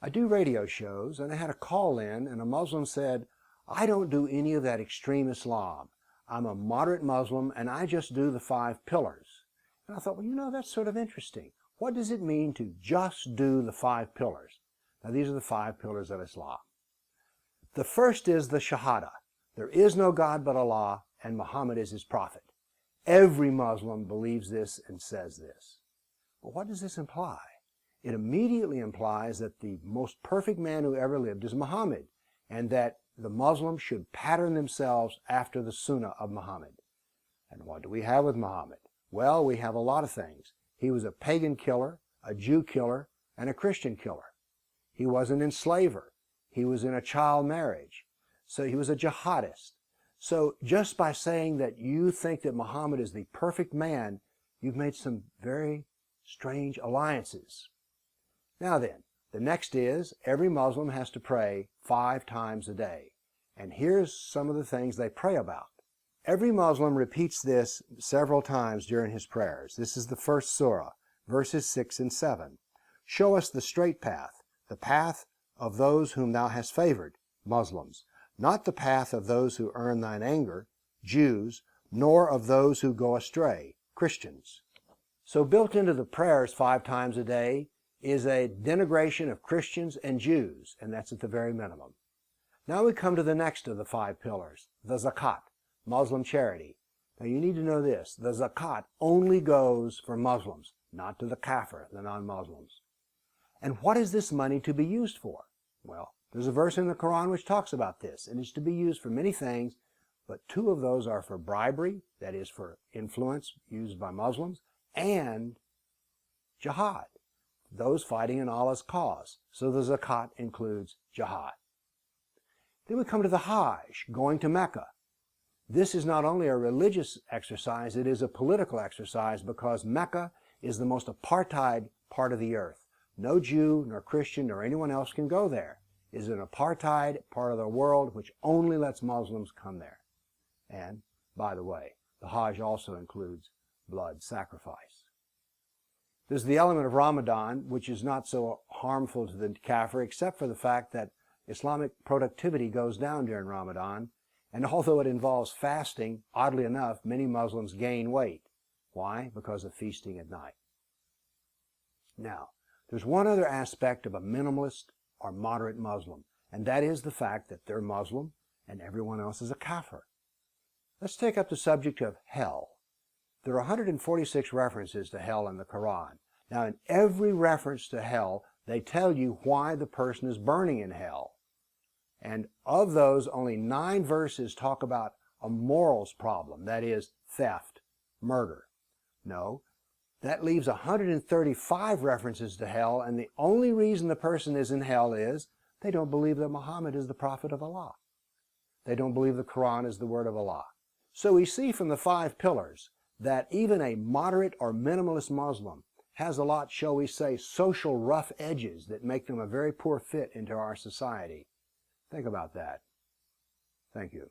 I do radio shows, and I had a call in, and a Muslim said, I don't do any of that extreme Islam. I'm a moderate Muslim, and I just do the 5 pillars. And I thought, well, you know, that's sort of interesting. What does it mean to just do the 5 pillars? Now, these are the 5 pillars of Islam. The first is the Shahada. There is no God but Allah, and Muhammad is his prophet. Every Muslim believes this and says this. But what does this imply? It immediately implies that the most perfect man who ever lived is Muhammad, and that the Muslims should pattern themselves after the Sunnah of Muhammad. And what do we have with Muhammad? Well, we have a lot of things. He was a pagan killer, a Jew killer, and a Christian killer. He was an enslaver. He was in a child marriage. So he was a jihadist. So just by saying that you think that Muhammad is the perfect man, you've made some very strange alliances. Now then, the next is every Muslim has to pray 5 times a day. And here's some of the things they pray about. Every Muslim repeats this several times during his prayers. This is the first surah, verses 6 and 7. Show us the straight path, the path of those whom thou hast favored, Muslims, not the path of those who earn thine anger, Jews, nor of those who go astray, Christians. So built into the prayers 5 times a day is a denigration of Christians and Jews, and that's at the very minimum. Now we come to the next of the 5 pillars, the zakat, Muslim charity. Now you need to know this, the zakat only goes for Muslims, not to the kafir, the non-Muslims. And what is this money to be used for? Well, there's a verse in the Quran which talks about this, and it's to be used for many things, but 2 of those are for bribery, that is for influence used by Muslims, and jihad, those fighting in Allah's cause. So the zakat includes jihad. Then we come to the Hajj, going to Mecca. This is not only a religious exercise, it is a political exercise because Mecca is the most apartheid part of the earth. No Jew, nor Christian, nor anyone else can go there. It is an apartheid part of the world which only lets Muslims come there. And, by the way, the Hajj also includes blood sacrifice. There's the element of Ramadan, which is not so harmful to the kafir, except for the fact that Islamic productivity goes down during Ramadan, and although it involves fasting, oddly enough, many Muslims gain weight. Why? Because of feasting at night. Now, there's one other aspect of a minimalist or moderate Muslim, and that is the fact that they're Muslim and everyone else is a kafir. Let's take up the subject of hell. There are 146 references to hell in the Quran. Now, in every reference to hell, they tell you why the person is burning in hell. And of those, only 9 verses talk about a morals problem, that is, theft, murder. No, that leaves 135 references to hell, and the only reason the person is in hell is they don't believe that Muhammad is the prophet of Allah. They don't believe the Quran is the word of Allah. So we see from the 5 pillars that even a moderate or minimalist Muslim has a lot, shall we say, social rough edges that make them a very poor fit into our society. Think about that. Thank you.